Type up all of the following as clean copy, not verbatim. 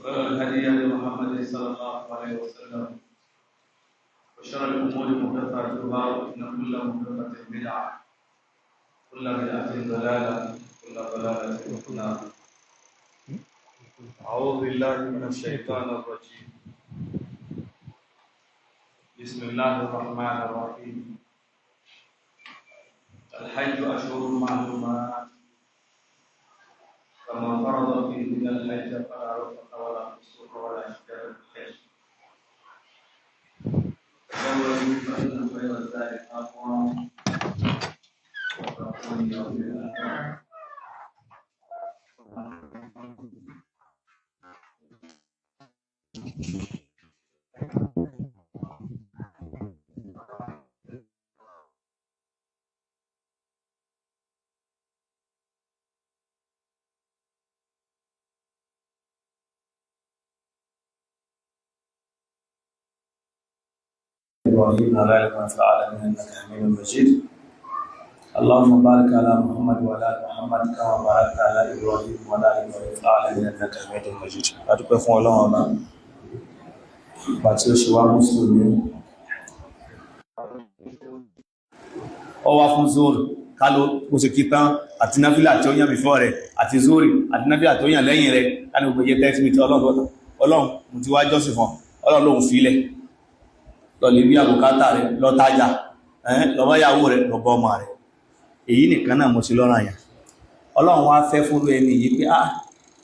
وخير الهدي هدي محمد صلى الله عليه وسلم وشر الأمور محدثاتها وإن كل محدثة بدعة كل بدعة ضلالة كل ضلالة في النار. أعوذ بالله من الشيطان الرجيم. بسم الله الرحمن الرحيم. الحج أشهر معلومات فمن فرض فيهن الحج فلا رفث ولا فسوق ولا جدال في الحج. تزوجوا فإن خير الزاد التقوى واتقون يوم الآخرة. إبراهيم وعلى آله في العالمين إنك حميد مجيد. اللهم بارك على محمد وعلى آل محمد كما باركت على إبراهيم وعلى آل إبراهيم في العالمين إنك حميد مجيد. adúpẹ́ fún Ọlọ́run ọba bá tí ó ṣe wá mùsùlùmí ó wá fún zoro kálọ bó ṣe kítan àti náfílà tí ó yàn before rẹ̀ àti zori àti náfílà tí ó yàn lẹ́yìn rẹ̀ láti gbogbo yẹ text meet Ọlọ́run mo ti wá jọ́sìn fún Ọlọ́run lóhun fílẹ̀ lọ lè bí àbùkátà rẹ̀ lọ tájà lọ́wọ́yàwó rẹ̀ lọ́bọ́ ọmọ rẹ̀ èyí nìkan náà mo ti lọ́rọ̀ àyà Ọlọ́run wá fẹ́ fún ẹni yìí pé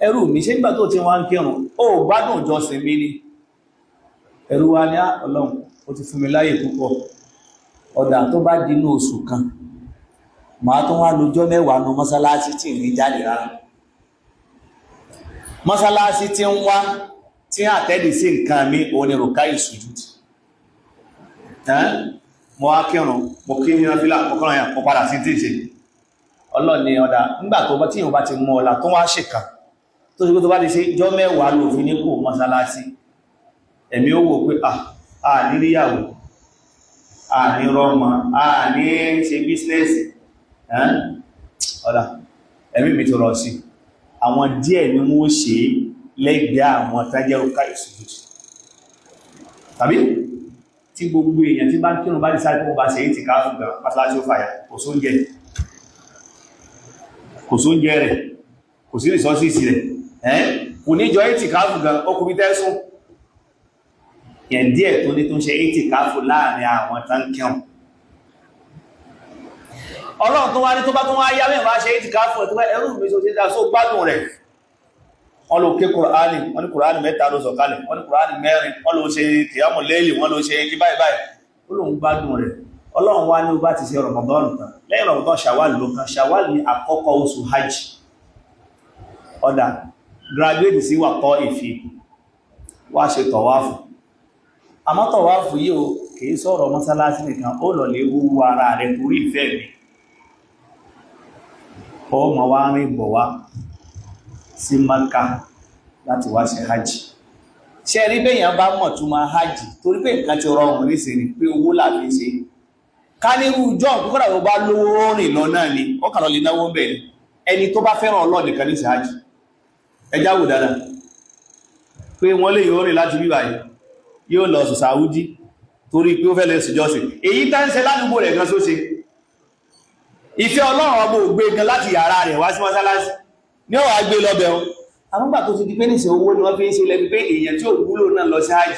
ẹrú mi ṣe nígbà tó ti wá ń kírun ó gbádùn ìjọsìn mi ni ẹrú wa ní Ọlọ́run ó ti fún mi láyè púpọ̀ ọ̀dà tó bá dínú oṣù kan màá tún wá lọ́jọ́ mẹ́wàá nu mọ́sálásí tí ìrìn jáde rárá mọ́sálásí tí ń wá tí àtẹ́dì sí nǹkan mi òun ni rùká ìsùjúdì mo wá kírun mo kí ní ọfílà ọkọ̀rọ̀ yà mo padà sí tí ìṣe ọlọ́ni ọ̀dá nígbà tó bá tí ìwọ̀n bá ti mọ́ ọ̀lá tó wá ṣèkà tó ṣe pé tó bá ti ṣe jọ́ mẹ́wàá ló fi ní kò mọ́sálásí ẹ̀mí ó wò pé à ní ríyàwó à ní rọmọ à ní ṣe bísínẹ́sì ọ̀dá ẹ̀mí mi tó rọ̀ sí àwọn díẹ̀ ni wọ́n ṣe lẹ́gbẹ̀ẹ́ àwọn tájẹ́ òkà ìṣòjútì tàbí tí gbogbo èèyàn tí bá ń kírun bá ní sáré kó bá ṣe èyí ti ká fún gan pàtàkì ó fàyà kò sóúnjẹ rẹ̀ kò sí rìsọ́sìsì rẹ̀ kò ní jọ èyí ti ká fún gan ó kú bí tẹ́sùn yẹn díẹ̀ tó ní tó ń ṣe èyí ti ká fún láàrin àwọn tán kírun Ọlọ́run tó wá ní tó bá tó wá yá mẹ́rin bá ṣe èyí ti ká fún ẹ̀ ẹrù mi tó ṣe dá só gbádùn rẹ̀ wọ́n ló ké Kùránì wọ́n ní Kùránì 3 ló sọ̀kalẹ̀ wọ́n ní Kùránì 4 wọ́n ló ṣe kìyàmù lẹ́lì wọ́n ló ṣe kí báyìí báyìí ó lóun gbádùn rẹ̀ Ọlọ́run wá ní ó bá ti ṣe Ramadan tán lẹ́yìn Ramadan Shawwal ló kan Shawwal ní àkọ́kọ́ oṣù hajj ọ̀dà graduate sí wà kọ́ ìfì wá ṣe tọ̀wáfù àmọ́ tọ̀wáfù yìí ó kìí sọ̀rọ̀ mọ́sálásí nìkan ó lọ lè wúwo ara rẹ̀ torí ìfẹ́ mi ó mọ̀ wá rìn bọ̀ wá sí Mákà láti wá ṣe hajj ṣe rí bẹ́yàn bá mọ̀ tún máa hajj torí pé nǹkan ti rọrùn nísìn ni pé owó láti ṣe ká nírú john tó kọ́dà tó bá lówó rìn lọ náà ni ó kàn lọ lè náwó ń bẹ̀ ni ẹni tó bá fẹ́ràn Ọlọ́run nìkan ní ṣe hajj ẹjá wò dáadáa pé wọ́n lè yóò rìn láti bíbà yóò lọ sí Saudi torí pé ó fẹ́ lè ṣèjọ́sìn èyí tá ń ṣe ládùúgbò rẹ̀ gan sóṣe ìfẹ́ Ọlọ́run ọgbọ̀ ògbé gan láti yàrá rẹ̀ wá sí mọ́sálásí ní ọwà gbé lọ́bẹ̀ ọ́ àmúgbà tó ti di pé nìṣẹ́ owó ni wọ́n fi ń ṣe lẹ́bí pé èèyàn tí ò wúlò náà lọ sí hajj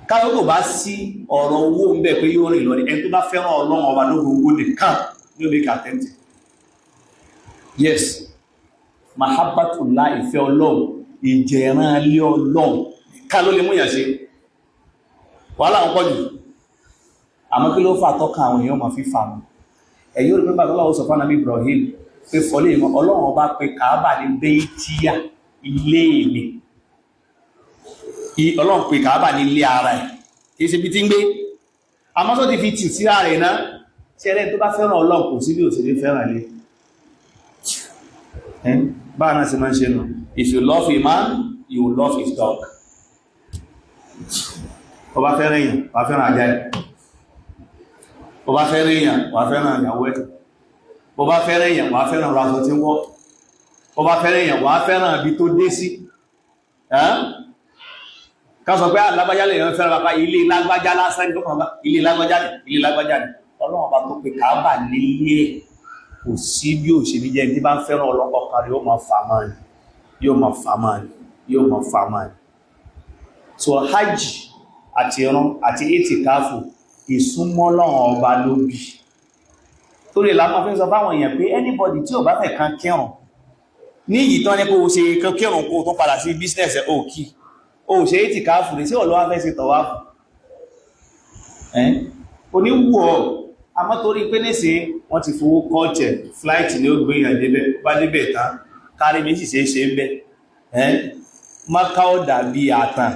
káyọ́ tó bá sí ọ̀rọ̀ owó ń bẹ̀ pé yóò rìn lọ ní ẹni tó bá fẹ́ràn Ọlọ́run ọba lógógó nìkan ní omi kàtẹ́ntì yes mahabbatullah ìfẹ́ Ọlọ́run ìjẹ̀ran lé Ọlọ́run ká ló lè múyàn ṣe wàhálà ń pọ̀ jù àmọ́ kí ló fà tọ́ka àwọn èèyàn máa fi fà mọ́ ẹ̀yọ́ rí pé bàbá Ọlọ́run sọ fún Ànábì Ibrahim pé fọ́lé ìmọ̀ Ọlọ́run ọba pé Kàábà ní Bẹ́tíyà ilé mi Ọlọ́run pé Kàábà ní ilé ara ẹ̀ kìí ṣe bí tí ń gbé àmọ́ tó ti fi tì sí ara ẹ̀ náà tí ẹlẹ́ tó bá fẹ́ràn Ọlọ́run kò sí bí òṣèré fẹ́ràn ilé báà náà sì máa ń ṣe nù if you love a man you will love his dog ọba fẹ́ràn èèyàn wà fẹ́ràn ajá ẹ̀ ọba fẹ́ràn èèyàn wà fẹ́ràn ìyàwó ẹ̀ ọba fẹ́ràn èèyàn wà fẹ́ràn ọ̀rọ̀ aṣọ tí ń wọ̀ ọba fẹ́ràn èèyàn wà fẹ́ràn ibi tó dé sí ká sọ pé alágbájá lè yàn fẹ́ràn bàbá ilé lágbájá lásán ní ọkàn bá ilé lágbájá ní ọlọ́run bá tó pé Káàbà nílé kò sí bí ò ṣe ní jẹ́ tí bá ń fẹ́ràn ọlọ́pọ̀ kan yóò máa fà máa ní so hajj àti ìran àti ètìkáfù ìsúnmọ́ Ọlọ́run ọba ló bí torí ìlànà fi ń sọ fáwọn èèyàn pé anybody tí ò bá fẹ́ kan kírun ní ìyítán ní pé o ṣe kan kírun kó tó padà sí business ẹ̀ òkì o ṣe ètìkáfù ní tí ọlọ́wà fẹ́ ṣe tọ̀wáfù oníwù ọ̀ àmọ́ torí pé níṣe wọ́n ti fowó kọ́ọ̀tẹ̀ flight ní ó gbé èèyàn débẹ̀ bá débẹ̀ tán kárí méjì ṣe ń bẹ́ Mákà ó dàbí àtàn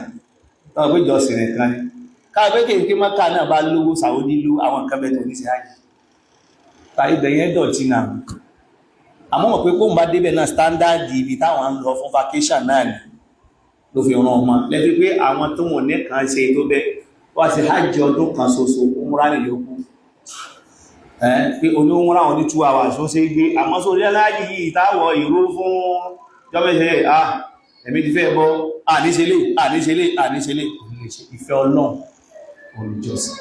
tọ́wọ́ pé jọ sìnrìn kan ní káàkiri kí Mákà náà bá lówó Sàúdí lú àwọn nǹkan bẹ́ẹ̀ tó ní sí ààyè ta ibẹ̀ yẹn dọ̀tí náà àmọ́ mọ̀ pé kó ń bá débẹ̀ náà standard ibi táwọn ń lọ fún vacation náà ni ló fi ràn ọmọ lẹ́bí pé àwọn tó wọ̀n ní kan ṣe tó bẹ́ wá sí hajj ọdún kan ṣoṣo umrah nílé okú pé oníwúnra wọn ní 2 hours ó ṣe gbé àmọ́ sórí aláàjì yìí táwọ̀ ìró fún jọ́mẹ́sẹ̀ ẹ̀mí ti fẹ́ bọ́ àníṣẹ́lé ìfẹ́ Ọlọ́run olùjọsìn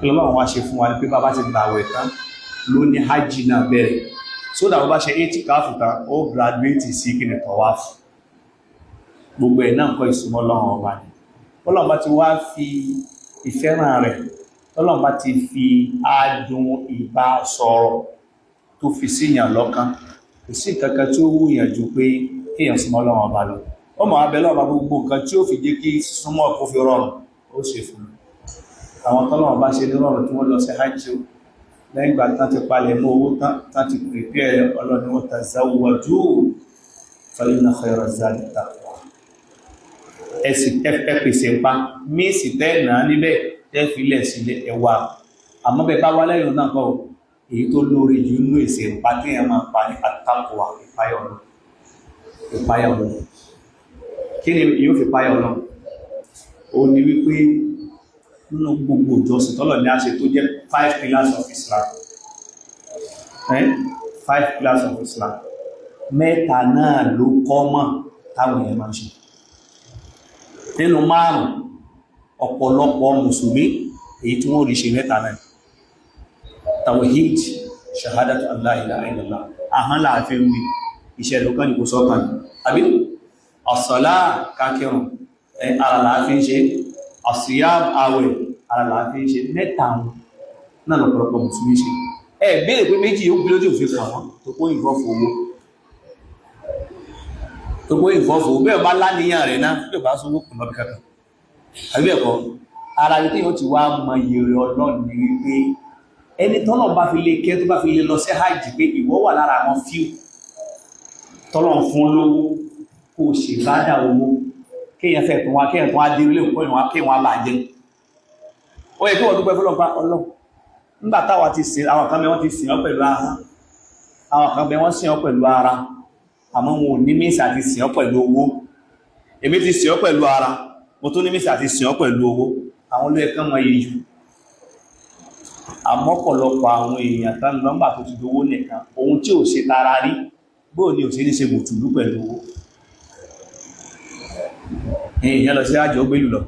kí Ọlọ́run wá ṣe fún wa ní pé bàbá ti gbàwẹ̀ tán ló ní hajj náà bẹ̀rẹ̀ so that bàbá ṣe 80 káfùtà ó graduate sí kí ní tọ̀wáfù gbogbo ẹ̀ náà kọ́ ìsúnmọ́ Ọlọ́run ọba ni Ọlọ́run bá ti wá fi ìfẹ́ràn rẹ̀ Ọlọ́run bá ti fi adùn ìbá sọ̀rọ̀ tó fi síyàn lọ́kàn kò sí kankan tí ó wúyàn jù pé kíyàn súnmọ́ Ọlọ́run ọba lọ ó mọ̀ abẹ́lọ́ ọba gbogbo nǹkan tí ó fi jẹ́ kí súnmọ́ kó fi rọrùn ó ṣe fún àwọn tọ́lọ́run bá ṣe ní rọrùn tí wọ́n lọ sí hajj lẹ́yìn ìgbà tán ti palẹ̀ mọ́ owó tán ti prepare Ọlọ́run wọ́n tazawwaju fa inna khayra zadi taqwa ẹ̀sì pèsè pa míìsì tẹ́ẹ̀nà níbẹ̀ tẹ́ẹ̀filẹ̀ sílẹ̀ ẹwà àmọ́ bẹ bá wá lẹ́yìn náà kọ́ èyí tó lórí jù nínú èsì pa tí ẹ máa pa ní àtàkùwà ìpáyà ọ̀nà kí ni yóò fi páyà ọ̀nà ó ní wípé nínú gbogbo ìjọsìn tọ́lọ̀ ní àṣẹ tó jẹ́ 5 pillars of Islam 5 pillars of Islam mẹ́ta náà ló kọ́ mọ́ táwọn èèyàn máa ń ṣe nínú 5 ọ̀pọ̀lọpọ̀ mùsùlùmí èyí tí wọ́n rí ṣe mẹ́ta náà tawhid shahadatu an la ilaha illallah ahán láàfin wí iṣẹ́ lókàn ní kò sọ́kàn àbí as-sala kákẹrùn ara láàfin ṣe as-siyam àwẹ̀ ara láàfin ṣe mẹ́ta náà lọ́pọ̀lọpọ̀ mùsùlùmí ṣe béèrè pé méjì yóò gbé lójú òfin kan tó kó ìfọ́fò bẹ́ẹ̀ bá láníyàn rẹ̀ náà bí bá sówó kùn lọ́bí kankan àbí ẹ̀kọ́ ara rí tí yóò ti wá mọ ìyèrè Ọlọ́run ní wípé ẹni tọ́lọ̀ bá fi lè kẹ́ tó bá fi lè lọ sí hajj pé ìwọ wà lára àwọn fíù tọ́lọ̀ fún lówó kó o ṣe bádà owó kéèyàn fẹ́ tó wá kéèyàn tó wá dé ilé òkú ìwọ̀n kéèyàn wá bàjẹ́ ó yẹ kí wọ́n dúpẹ́ fọlọ́pá Ọlọ́run nígbà táwa ti sìn àwọn kan bẹ wọ́n ti sìn ọ́ pẹ̀lú ahọ́n àwọn kan bẹ wọ́n sìn ọ́ pẹ̀lú ara àmọ́ wọn ò ní mísà ti sìn ọ́ pẹ̀lú owó èmi ti sìn ọ́ pẹ̀lú ara mo tó ní mísà ti sìn ọ́ pẹ̀lú owó àwọn olóyè kan mọ iye jù àmọ́pọ̀lọpọ̀ àwọn èèyàn tán nọ́mbà tó ti dówó nìkan ohun tí ò ṣe tara rí bóò ní ò sí ní ṣe mùtùlú pẹ̀lú owó èèyàn lọ sí àjọ gbélù lọ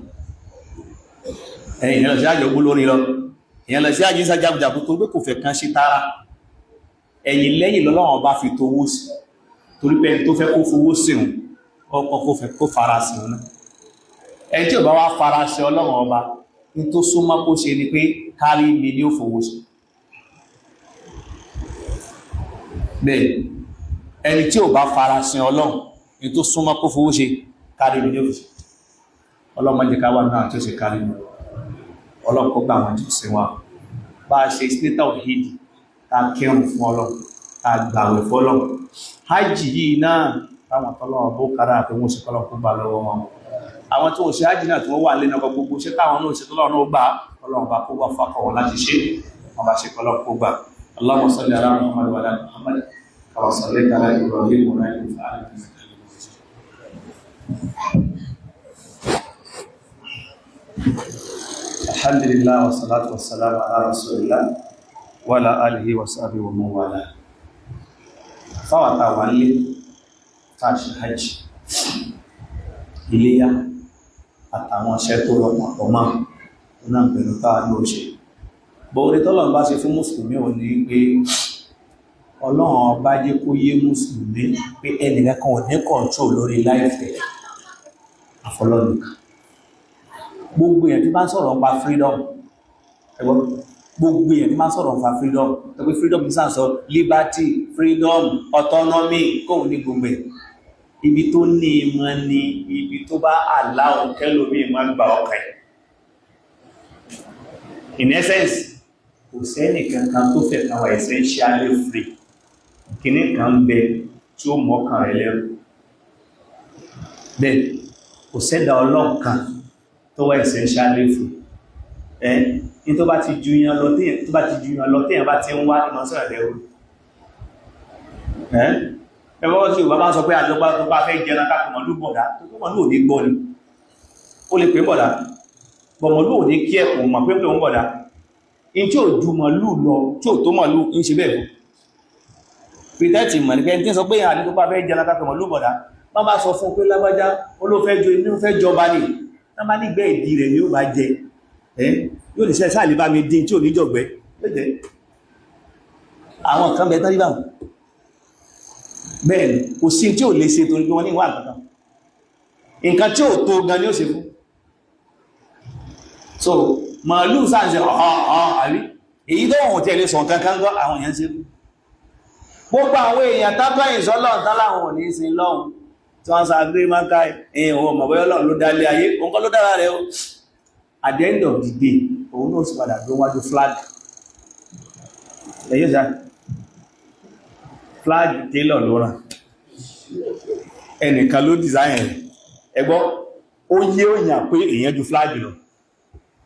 èèyàn lọ sí àjọ gbólórin lọ èèyàn lọ sí àjọ ìsájàbùjàbù tó gbé kò fẹ́ kan ṣe tara ẹ̀yìn lẹ́yìn lọ́lọ́wọ́n bá fi tówó sí torí pé tó fẹ́ kó fowó sí ọkọ̀ kó fẹ́ kó fara sí ọ̀nà ẹni tí ò bá wá fara sí Ọlọ́run ọba ní tó súnmọ́ kó ṣe ni pé kárí mi ní ó fowó sí bẹ́ẹ̀ ẹni tí ò bá fara sí Ọlọ́run ní tó súnmọ́ kó fowó ṣe kárí mi ní ó fi Ọlọ́run jẹ́ ká wà náà tí ó ṣe kárí mi Ọlọ́run kó gbà wọn jù sí wa bá a ṣe sínétà òhìdì ta kírun fún Ọlọ́run ta gbàwẹ̀ fọ́lọ́run hajj yìí náà táwọn tọ́lọ́wọ́ bó kára àti wọ́n ṣe kọ́lọ̀ kó gbà lọ́wọ́ wọn àwọn tó ṣe hajj náà tí wọ́n wà lẹ́nà gbogbo ṣe táwọn náà ṣe tọ́lọ́wọ́ náà gbà Ọlọ́run bá kó wà fàkọ̀wọ̀ láti ṣe wọ́n bá ṣe kọ́lọ̀ kó gbà Allahumma salli ala Muhammad wa ala Muhammad kama sallaita ala Ibrahim wa ala Ibrahim alhamdulillah wa salatu wa salam ala rasulillah wa ala alihi wa sahbihi wa man wala fáwàtà wà nílé tàṣì hajj iléyá àtàwọn iṣẹ́ tó rọpọ̀ pọ̀ mọ́ náà pẹ̀lú táà ló ṣe bọ́ orí tọ́lọ̀ bá ṣe fún mùsùlùmí ò ní pé ọlọ́run bá jẹ́ kó yé mùsùlùmí pé ẹnìkan kan ò ní kọ̀ntró lórí láìfẹ́ àfọlọ́nìkan gbogbo èèyàn tí bá ń sọ̀rọ̀ nípa freedom ẹgbọ́n gbogbo èèyàn tí bá ń sọ̀rọ̀ nípa freedom ẹgbẹ́ freedom ní sàǹsọ liberty freedom autonomy kóhun ní gbogbo ẹ̀ ibi tó ní ìmọ̀ ni ibi tó bá aláwọ̀ kẹ́lómi ìmọ̀ gbà ọkàn in essence kò sẹ́nì kankan tó fẹ́ kan wà essentially free kìíní kan bẹ tí ó mọ́kàn rẹ̀ lẹ́rù bẹ́ẹ̀ kò sẹ́dà ọlọ́kan tó wà essentially free ní tó bá ti ju yan lọ téèyàn bá ti ń wá ìmọ̀ sọ̀rọ̀ lẹ́rù ẹgbọ́n tí ò bá sọ pé àjọpá tó bá fẹ́ jẹ́ lákàtà mọ̀lú bọ̀dá tó kọ́ mọ̀lú òní gbọ́ ni ó lè pè bọ̀dá bọ̀mọ̀lú òní kí ẹ̀kùn mọ̀ pé òun bọ̀dá in tí ò ju mọ̀lú lọ tí ò tó mọ̀lú ń ṣe bẹ́ẹ̀ pìtẹ́tì mọ̀ ní pé tí ń sọ pé àní tó bá fẹ́ jẹ́ lákàtà mọ̀lú bọ̀dá má bá sọ fún pé lágbájá olófẹ́ jọba ní tá bá nígbẹ́ ìdí rẹ̀ ni ó bá jẹ yóò ní sẹ́sà lè bá mi dín tí ò ní jọ̀gbẹ́ àwọn kan bẹ̀ tán rí báwọn bẹ́ẹ̀ni kò sí tí ò lè ṣe torí pé wọ́n ní ìwà àkàkà nǹkan tí ò tó gan ni ó ṣe fún so màálù sáàṣẹ́ àrí èyí tó wọ́n tí ẹ lè sọ kankan gọ́ àwọn èèyàn ṣe fún gbogbo àwọn èèyàn tábà ìṣọ́lọ́run tálàwọn ò ní sí lọ́hun tí wọ́n sàgbé máka èèyàn ò mọ̀ bóyá Ọlọ́run ló dálé ayé òun kọ́ ló dára rẹ̀ o at the end of the day òun náà sì padà gbé wájú flag ẹ̀yẹ́ sáà flag tailor ló rán ẹnìkan ló design rẹ̀ ẹgbọ́ ó yé òyìn pé èyàn ju flag lọ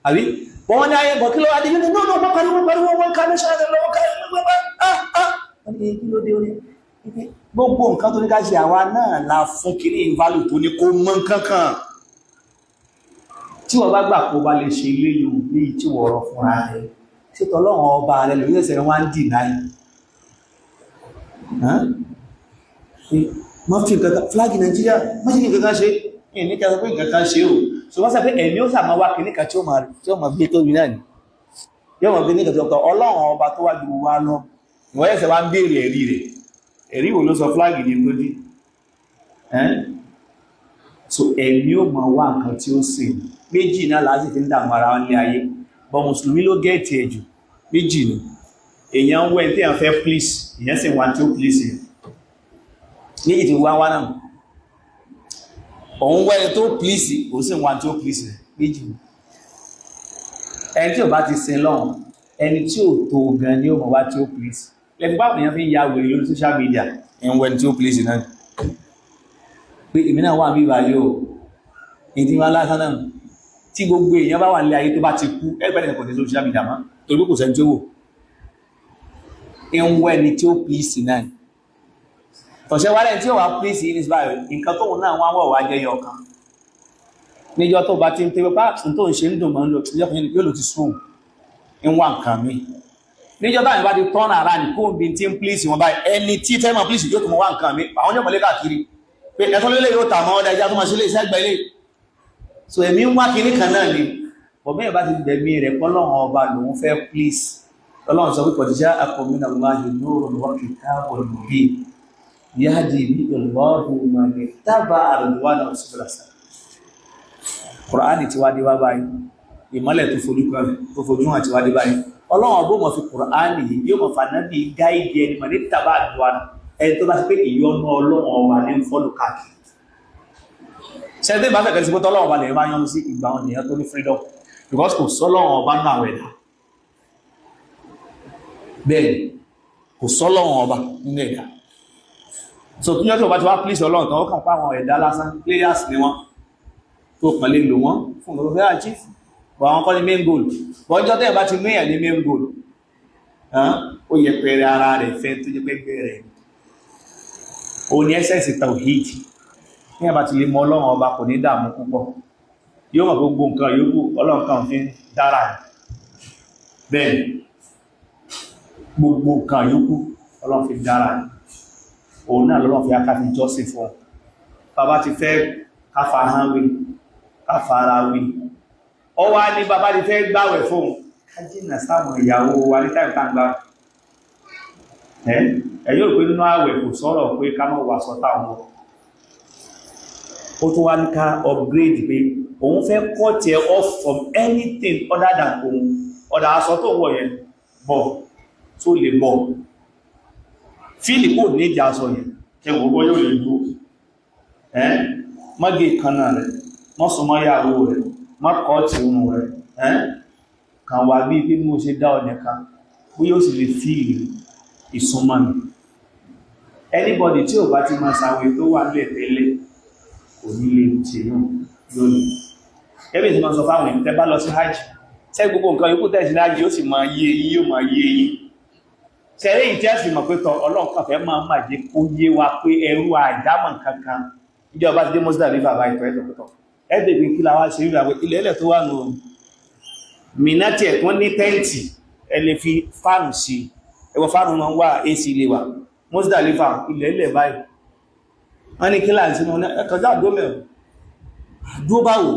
àbí wọ́n ní ayé bọ̀ kí ló wá dé yìí náà náà pariwo wọ́n ká ní ṣáàdẹ̀ lọ́wọ́ ká gbogbo nǹkan tó ní ká ṣe àwa náà la fún kiri ìvalù tó ní kó mọ́ kankan tí wọ́n bá gbà kó bá lè ṣe ilé yóò bí tí wọ́n rọ fúnra rẹ̀ ṣètò ọlọ́run ọba rẹ̀ lórí ẹsẹ̀ wọ́n ń dì náà ma fi nǹkan flagi Nigeria ma ṣe nǹkan ṣe ní kẹta pé nǹkan ṣe o so wọ́n sàpé ẹ̀mí ó sàmọ́ wá kìníkà tí ó ma gbé tó rí náà ni yóò ma gbé ní kẹta ọ̀tọ̀ ọlọ́run ọba tó wájú wá lọ ìwọ̀n ẹ̀sẹ̀ wá ń béèrè ẹ̀rí rẹ̀ ẹ̀rí wo ló sọ flagi ní tó dí so ẹ̀mí ó ma wá nǹkan tí ó sì méjì náà láti fi ń dàmú ara wọn lé ayé bọ́ mùsùlùmí ló gẹ́ẹ̀tì ẹ̀jù méjì ni èèyàn ń wẹ́ tí a fẹ́ please èèyàn sì wá tí ó please yẹn ní ìtì wá wá náà òun wẹ́ tó please kò sí wá tí ó please rẹ̀ méjì ẹni tí ò bá ti sin lọ́hùn ẹni tí ò tó gan ni ó mọ̀ wá tí ó please lẹ́gbẹ́ báwọn èèyàn fi ń ya wèrè lórí social media ẹni wẹ́ tí ó please náà pé èmi náà wà bíbá yóò ìdí wá lásán náà tí gbogbo èèyàn bá wà nílé ayé tó bá ti kú ẹgbẹ́ kò ní social media mọ́ torí kò sẹ́ni tí ó wò ẹnwẹ́ ni tí ó pìsì náà tọ̀ṣẹ́ wálẹ̀ tí ó wà pìsì ní ìsìbáyọ̀ nǹkan tóun náà wọ́n wọ̀ wá jẹyọ kan níjọ́ tó bá ti ń tẹ́wẹ́ pá tó ń ṣe ń dùn mọ́ yóò lò ti sùn ń wà nǹkan mi níjọ́ táwọn ìbá ti tọ́nà ara ní kóun bí tí ń pìsì wọn báyìí ẹni tí fẹ́ mọ̀ pìsì yóò tó mọ̀ wá nǹkan mi àwọn yóò mọ̀lé káàkiri pé ẹ̀tọ́ lélẹ̀ yóò tà mọ́ ọdá ẹja tó máa ṣe lé iṣẹ́ gbẹ́ lé so èmi ń wá kinní kan náà ni bọ̀bẹ́ ìbá ti gbẹ̀mí rẹ̀ pọ́lọ́run ọba lòun fẹ́ pìsì Ọlọ́run sọ wípọ̀ jíjá àkọ̀mínà láàájú lóòrùn wọ́kì káàbọ̀ lórí yáàdì bí ìlọ́rùn mọ̀lẹ̀ tábà àrùnwánà òsìfẹ́lásà. Kùránì ti wá dé wá báyìí, ìmọ́lẹ̀ tó fojú hàn ti wá dé báyìí. Ọlọ́run ọgbọ́ mọ̀ fi Kùránì yóò mọ̀ fànábì gáìdì ẹni mọ̀ ní tábà àrùnwánà ẹni tó bá ti pé ìyọnu Ọlọ́run ọba ní fọ́lù káàkiri. Ṣẹ́dé bá fẹ̀kẹ́ sí pé tọ́lọ́run ọba lè máa yọ́nu sí ìgbà wọn nìyẹn tó ní freedom because kò sọ́lọ́run ọba náà wẹ̀dà bẹ́ẹ̀ kò sọ́lọ́wọ́n ọba nínú ẹ̀dá so tí yọ́ tí ó bá ti wá pílìsì ọlọ́run kan ó kàn pa àwọn ẹ̀dá lásán players ni wọ́n tó kàn lè lò wọ́n fún ọ̀rọ̀ fẹ́ achieve bọ̀ àwọn kọ́ ní main goal bọ́ ọjọ́ tẹ́yẹ̀ bá ti mẹ́yàn ní main goal ó yẹ pẹ̀rẹ̀ ara rẹ̀ fẹ́ tó jẹ́ pẹ́ bẹ̀rẹ̀ ó ní essence tawhid ní ẹ̀bá ti lè mọ ọlọ́run ọba kò ní dààmú púpọ̀ yóò mọ̀ gbogbo nǹkan yòókù ọlọ́run kan fi dára bẹ́ẹ̀ gbogbo nǹkan yòókù ọlọ́run fi dára òun náà lọ́lọ́run fi aká fi jọ́sìn fún bàbá ti fẹ́ káfàhán wí káfàrà wí ọ wá ní bàbá ti fẹ́ gbàwẹ̀ fóun kájínà sáwọn ìyàwó wa ní tàìtàǹgbà ẹ̀yọ́ pé nínú àwẹ̀ kò sọ̀rọ̀ pé ká mọ́ wà sọ́tà wọn ó tó wá ní ká upgrade pé òun fẹ́ cut ẹ off from anything other than òun ọ̀dà aṣọ tó wọ̀ yẹn bọ̀ tó lè bọ̀ fíìlì kò ní ìjà aṣọ yẹn kẹwọ́ bọ́ yóò lè dúró mọ́gé kanáà rẹ̀ mọ́sùnmọ́ yàwó rẹ̀ mọ́kọ̀ọ́tì ohun rẹ̀ kan wà bí pé mú ṣe dá ọ̀nà kan bó yóò sì lè fíìlì ìsúnmọ́ ni anybody tí ò bá ti máa sàwẹ̀ tó wà lẹ̀ tẹ́lẹ̀ kò ní lè ṣe náà lónìí ẹbí tí máa sọ fáwọn ènìyàn tẹ́ bá lọ sí hajj tẹ́ gbogbo nǹkan yóò tẹ́ sí hajj ó sì máa yé yín yóò máa yé yín tẹ́lẹ̀ yìí tí a sì mọ̀ pé tọ Ọlọ́run kan fẹ́ máa jẹ́ kó yé wa pé ẹrú àdámọ̀ kankan ìjọba ti dé mọ́sílẹ̀ àrífà bá ìtọ́ ẹ̀tọ́ pẹ́tọ̀ ẹ̀dẹ̀ pé kí la wá ṣe rí àwọn ilẹ̀ ilẹ̀ tó wà nù mìnàtì ẹ̀kún ní tẹ́ǹtì ẹlẹ́ fi fáànù sí ẹwọ fáànù máa ń wà AC ilé wa mọ́sílẹ̀ àrífà ilẹ̀ ilẹ̀ báyìí wọ́n ní kí láàrín sínú ẹ̀kọ́já àdómẹ̀ àdóbáwò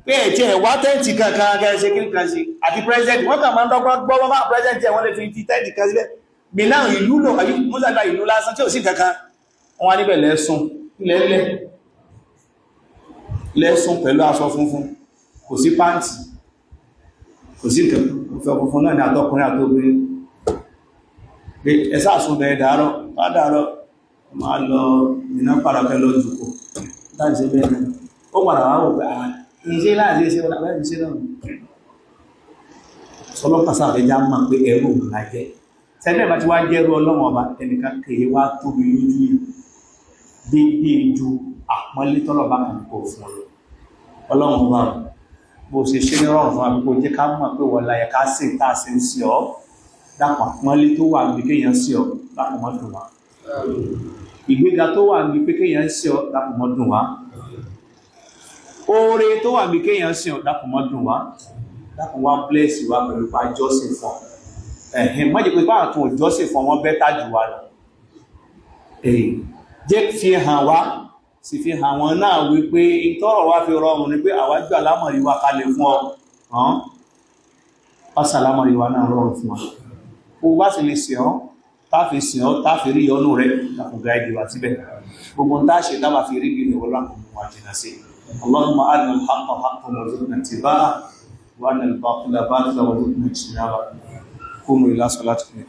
pé ẹ̀jẹ̀ ẹ̀wà tẹ́ǹtì kankan gẹ́ẹ̀ṣẹ́ kí nìkan sí àti president wọ́n kà máa ń dọ́gbọ́n gbọ́ wọ́n máa president ẹ̀ wọ́n lè fi ti tẹ́ǹtì kan sílẹ̀ gbìnà ìlú lò mọ́sílẹ̀ ìlú lásán tí ò sí kankan wọ́n níbẹ̀ lẹ́sùn ilẹ̀ lẹ́sùn pẹ̀lú aṣọ funfun kò sí pàǹtì kò sí ìfẹ́ funfun náà ni àtọkùnrin àtobìnrin pé ẹsà àṣùn bẹ̀rẹ̀ dàárọ̀ bá dàárọ̀ máa lọ ìná parapẹ́ lọ jùkọ láti ṣe bẹ́ẹ̀ ó padà wá wò pé ìṣe láti ṣe wọ́n láti ṣe náà ọlọ́pàá àfẹ́já máa pé ẹrù lájẹ́ sẹ́gbẹ́ bá ti wá jẹ́rú ọlọ́wọ́n ọba ẹnìkan kèé wá tóbi lójú yìí dédé ju àpọ́nlé tọ́lọ̀ bá kàn kò fún ọlọ́run bá bó ṣe ṣe ní rọrùn fún àbíkò jẹ́ ká mọ̀ pé wọ́n láyẹ ká sí ìta sí ń sí ọ́ dápọ̀ àpọ́nlé tó wà ní kéèyàn sí ọ́ dápọ̀ mọ́ dùn wá ìgbéga tó wà ní pé kéèyàn sí ọ́ dápọ̀ mọ́ dùn wá oore tó wà ní kéèyàn sí ọ́ dápọ̀ mọ́ dùn wá dápọ̀ wá bless wa pẹ̀lú pa jọ́sìn fún ẹ̀hìn mọ́jẹ̀ pé báwọn tó jọ́sìn fún wọn bẹ́tà jù wá lọ jẹ́ fi hàn wá sì fi hàn wọn náà wípé ìtọ́rọ̀ wá fi rọrùn ní pé àwájú alámọ̀rí wa kalẹ̀ fún ọ ọ́sà alámọ̀rí wa náà rọrùn fún wa ó bá sì lè sìn ọ́ táfi sìn ọ́ táfi rí ọnù rẹ̀ lákùnrin àìdí wa síbẹ̀ gbogbo ń táṣe tábà fi rí gíní wọ́n lákùnrin wa jìnà sí Allahumma arina al-haqqa haqqan warzuqna ittiba'ahu wa arina al-batila batilan warzuqna ijtinabahu qumu ila salatikum.